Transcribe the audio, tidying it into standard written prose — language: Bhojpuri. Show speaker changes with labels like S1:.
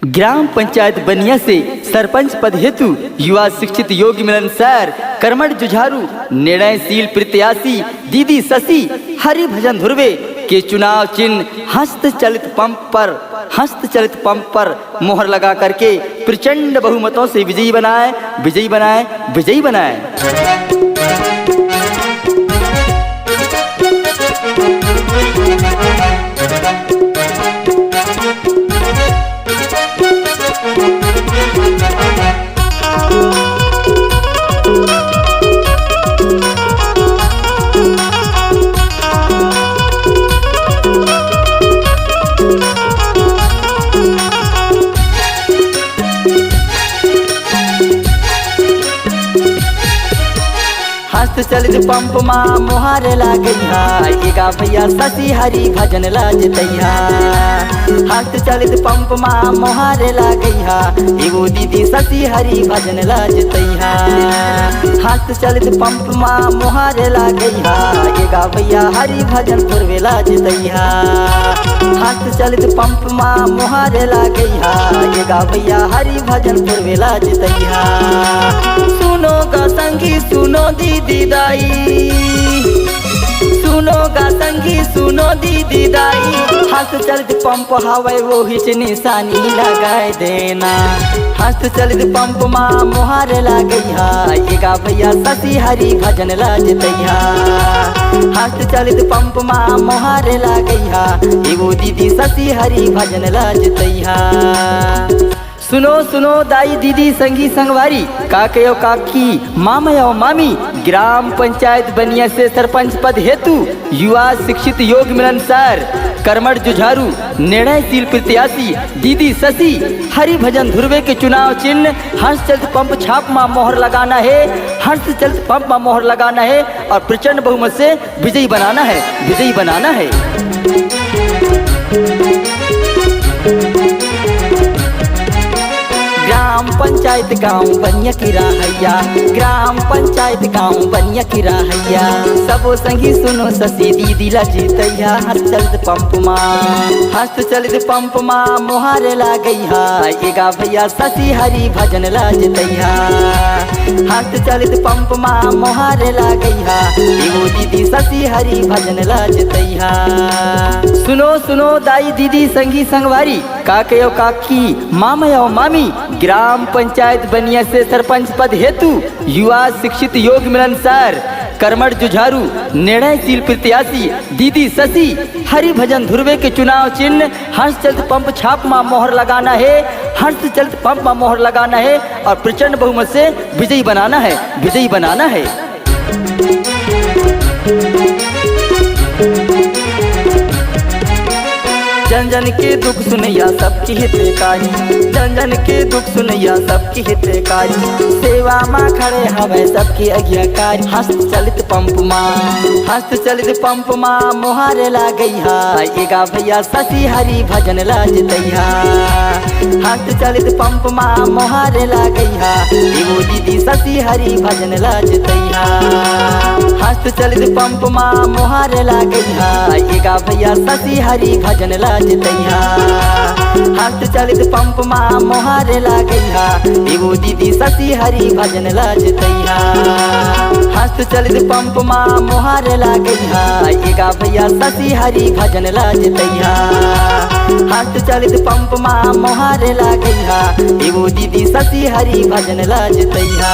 S1: ग्राम पंचायत बनिया से सरपंच पद हेतु युवा शिक्षित योग्य मिलनसार कर्मठ जुझारू निर्णयशील प्रत्याशी दीदी शशि हरिभजन ध्रुवे के चुनाव चिन्ह हस्तचलित पंप पर मोहर लगा करके प्रचंड बहुमतों से विजयी बनाए। हस्तचलित पंप माँ मोहार लागैया एगा भैया शशि हरि भजन लाजतैया। हस्तचलित पंप माँ मोहार लागैया एगो दीदी शशि हरि भजन लाजतैया। हस्तचलित पंप माँ मोहार लागैया एगा भैया हरि भजन पूर्वे लाजतैया। हस्तचलित पंप माँ मोहार लागैया एगा भैया हरि भजन पूर्वे लाजतैया। सुनो गा संगी सुनो दीदी दाई, सुनो गा संगी सुनो दीदी दाई। हस्तचलित पंप हवे वो हिच निशानी लगाए देना। हस्तचलित पंप माँ मोहार लागैया एगा भैया शशि हरि भजन लाजतैया। हस्तचलित पंप माँ मोहार लागैया एगो दीदी शशि हरि भजन लाजतैया। सुनो सुनो दाई दीदी संगी संगवारी काके और काकी मामा और मामी ग्राम पंचायत बनिया से सरपंच पद हेतु युवा शिक्षित योग्य मिलनसार कर्मठ जुझारू निर्णयशील प्रत्याशी दीदी शशि हरिभजन ध्रुवे के चुनाव चिन्ह हस्तचलित पंप छाप मां मोहर लगाना है। हस्तचलित पंप मां मोहर लगाना है और प्रचंड बहुमत से विजयी बनाना है। ग्राम पंचायत गाँव बनिया की राहैया, ग्राम पंचायत गाँव बनिया की राहैया। सबो संगी सुनो शशि दीदी लाजतैया। हस्तचलित पंप माँ मोहार लागैया एगा भैया शशि हरि भजन लाजतैया। हस्तचलित पंप माँ मोहार लागैया एगो दीदी शशि हरि भजन लाजतैया। सुनो सुनो दाई दीदी संगी संगवारी काके और काकी मामा और मामी ग्राम पंचायत बनिया से सरपंच पद हेतु युवा शिक्षित योग्य मिलनसार कर्मठ जुझारू निर्णयशील प्रत्याशी दीदी शशि हरिभजन ध्रुवे के चुनाव चिन्ह हस्तचलित पंप छाप मां मोहर लगाना है। हस्तचलित पंप मां मोहर लगाना है और प्रचंड बहुमत से विजयी बनाना है। जन जन के दुख सुनैया सबकी हितकारी, जन जन के दुख सुनैया सबकी हितकारी। सेवा माँ खड़े हवे सबकी आज्ञाकारी। हस्तचलित पंप माँ मोहार लागैया एगा भैया शशि हरि भजन लाजतैया। हस्तचलित पंप माँ मोहार लागैया एगो दीदी शशि हरि भजन लाजतैया। हस्तचलित पंप माँ मोहार लागैया एगा भैया शशि हरि भजन लाजतैया। हस्तचलित पंप माँ मोहार लागैया एगो दीदी शशि हरि भजन लाजतैया। हस्तचलित पंप माँ मोहार लागैया एगा भैया शशि हरि भजन लाजतैया। हस्तचलित पंप माँ मोहार लागैया एगो दीदी शशि हरि भजन लाजतैया।